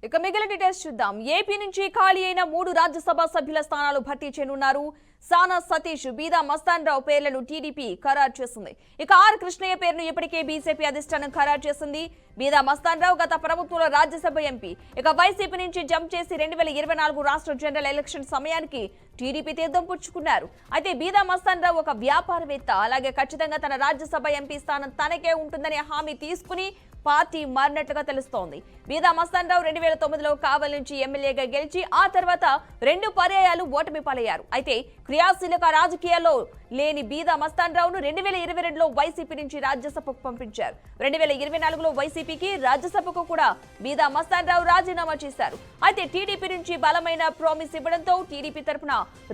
ఇక మిగిలిన డీటెయిల్స్ చూద్దాం. ఏపీ నుంచి ఖాళీ అయిన 3 రాజ్యసభ సభ్యుల స్థానాలు భర్తీ చేయనున్నారు. సానా సతీష్, బీదా మస్తాన్ రావు పేర్లను టీడీపీ ఖరారు చేసింది. ఇక ఆర్ కృష్ణయ్య పేరును ఇప్పటికే బీజేపీ అధిష్టానం ఖరారు చేసింది. బీదా మస్తాన్ రావు గత ప్రభుత్వంలో రాజ్యసభ ఎంపీ. ఇక వైసీపీ నుంచి జంప్ చేసి 2024 రాష్ట్ర జనరల్ ఎలక్షన్ సమయానికి టీడీపీ తీర్థం పుచ్చుకున్నారు. అయితే బీదా మస్తాన్ రావు ఒక వ్యాపారవేత్త, అలాగే ఖచ్చితంగా తన రాజ్యసభ ఎంపీ స్థానం తనకే ఉంటుందనే హామీ తీసుకుని పార్టీ మారినట్లుగా తెలుస్తోంది. బీదా మస్తాన్ రావు 2009లో కావలి నుంచి ఎమ్మెల్యేగా గెలిచి ఆ తర్వాత 2 పర్యాయాలు ఓటమి పాలయ్యారు. అయితే క్రియాశీలక రాజకీయాల్లో లేని బీదా మస్తాన్ రావును 2022లో వైసీపీ నుంచి రాజ్యసభకు పంపించారు. 2024లో వైసీపీకి రాజ్యసభకు కూడా బీదా మస్తాన్ రావు రాజీనామా చేశారు. అయితే టీడీపీ నుంచి బలమైన ప్రామిస్ ఇవ్వడంతో టీడీపీ తరఫున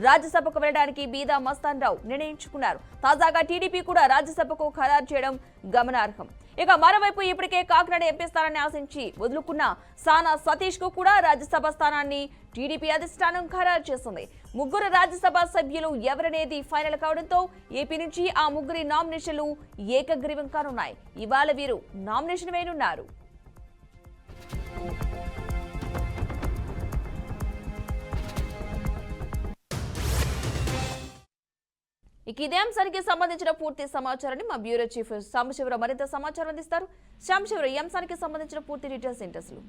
రాజ్యసభకు వెళ్లడానికి బీదా మస్తాన్ రావు నిర్ణయించుకున్నారు. తాజాగా టీడీపీ కూడా రాజ్యసభకు ఖరారు చేయడం గమనార్హం. ఇక మరోవైపు ఇప్పటికే కాకినాడ ఎంపీ స్థానాన్ని ఆశించి వదులుకున్న సానా సతీష్ కు కూడా రాజ్యసభ స్థానాన్ని టీడీపీ అధిష్టానం ఖరారు చేసింది. 3 రాజ్యసభ సభ్యులు ఎవరనేది ఫైనల్ కావడంతో ఏపీ నుంచి ఆ 3 నామినేషన్లు ఏకగ్రీవం కానున్నాయి. ఇవాళ వీరు నామినేషన్ వేయనున్నారు. ఇక ఇదే అంశానికి సంబంధించిన పూర్తి సమాచారాన్ని మా బ్యూరో చీఫ్ సాంబశివరావు మరింత సమాచారం అందిస్తారు. సాంబశివరావు, ఈ అంశానికి సంబంధించిన పూర్తి డీటెయిల్స్ ఏంటి అసలు?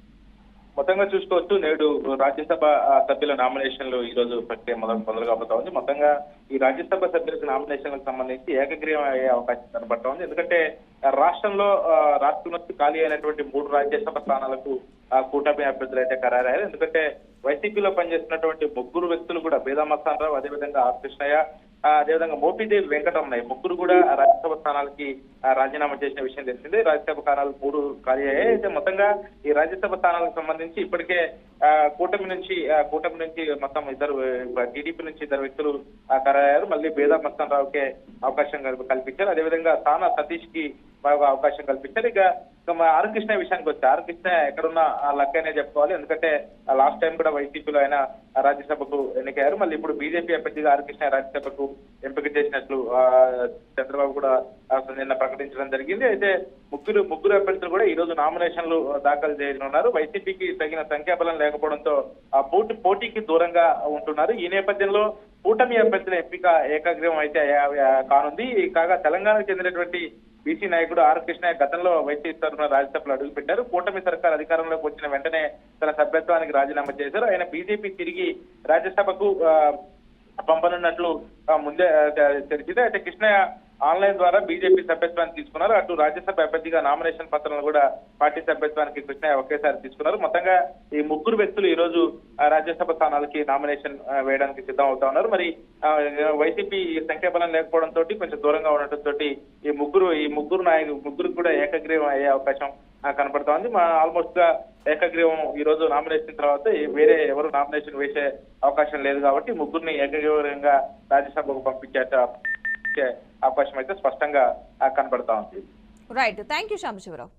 మొత్తంగా చూసుకోవచ్చు, నేడు రాజ్యసభ సభ్యుల నామినేషన్లు ఈ రోజు ప్రక్రియ మొదలు కాబోతా ఉంది. మొత్తంగా ఈ రాజ్యసభ సభ్యులకు నామినేషన్లకు సంబంధించి ఏకగ్రీవం అయ్యే అవకాశం కనబడతా ఉంది. ఎందుకంటే రాష్ట్రంలో నుంచి ఖాళీ అయినటువంటి 3 రాజ్యసభ స్థానాలకు కూటమి అభ్యర్థులు అయితే ఖరారయ్యారు. ఎందుకంటే వైసీపీలో పనిచేస్తున్నటువంటి 3 వ్యక్తులు కూడా బీదా మస్తాన్ రావు, అదేవిధంగా ఆర్ కృష్ణయ్య, అదేవిధంగా మోపిదేవి వెంకటరమణయ్య 3 కూడా రాజ్యసభ స్థానాలకి రాజీనామా చేసిన విషయం తెలిసిందే. రాజ్యసభ స్థానాలు 3 ఖాళీ అయ్యాయి. అయితే మొత్తంగా ఈ రాజ్యసభ స్థానాలకు సంబంధించి ఇప్పటికే కూటమి నుంచి మొత్తం టీడీపీ నుంచి 2 వ్యక్తులు ఖరారయ్యారు. మళ్ళీ బీదా మస్తాన్ రావుకే అవకాశం కల్పించారు. అదేవిధంగా సానా సతీష్ కి బాగా అవకాశం కల్పించారు. ఇక ఆర్ కృష్ణ విషయానికి వచ్చి ఆర్ కృష్ణ ఎక్కడున్నా లక్కనే చెప్పుకోవాలి. ఎందుకంటే లాస్ట్ టైం కూడా వైసీపీలో ఆయన రాజ్యసభకు ఎన్నికయ్యారు. మళ్ళీ ఇప్పుడు బీజేపీ అభ్యర్థిగా ఆర్ కృష్ణ రాజ్యసభకు ఎంపిక చేసినట్లు చంద్రబాబు కూడా నిన్న ప్రకటించడం జరిగింది. అయితే ముగ్గురు అభ్యర్థులు కూడా ఈ రోజు నామినేషన్లు దాఖలు చేయనున్నారు. వైసీపీకి తగిన సంఖ్యాబలం లేకపోవడంతో పోటీకి దూరంగా ఉంటున్నారు. ఈ నేపథ్యంలో కూటమి అభ్యర్థుల ఎంపిక ఏకగ్రీవం అయితే కానుంది. కాగా తెలంగాణకు చెందినటువంటి బీసీ నాయకుడు ఆర్ కృష్ణ గతంలో వైసీపీ తరఫున రాజ్యసభలో అడుగుపెట్టారు. కూటమి సర్కార్ అధికారంలోకి వచ్చిన వెంటనే తన సభ్యత్వానికి రాజీనామా చేశారు. ఆయన బీజేపీ తిరిగి రాజ్యసభకు పంపనున్నట్లు ముందే తెలిసిందే. అయితే కృష్ణయ్య ఆన్లైన్ ద్వారా బీజేపీ సభ్యత్వాన్ని తీసుకున్నారు. అటు రాజ్యసభ అభ్యర్థిగా నామినేషన్ పత్రాలను కూడా పార్టీ సభ్యత్వానికి కృష్ణయ్య ఒకేసారి తీసుకున్నారు. మొత్తంగా ఈ 3 వ్యక్తులు ఈ రోజు రాజ్యసభ స్థానాలకి నామినేషన్ వేయడానికి సిద్ధం అవుతా ఉన్నారు. మరి వైసీపీ సంఖ్యాబలం లేకపోవడంతో కొంచెం దూరంగా ఉండటంతో ఈ ముగ్గురు కూడా ఏకగ్రీవం అయ్యే అవకాశం కనపడతా ఉంది. ఆల్మోస్ట్ గా ఏకగ్రీవం ఈ రోజు నామినేషన్ తర్వాత వేరే ఎవరు నామినేషన్ వేసే అవకాశం లేదు కాబట్టి 3 ఏకగ్రీవంగా రాజ్యసభకు పంపించే అవకాశం అయితే స్పష్టంగా కనపడతా ఉంది. Right, thank you Sambasivarao.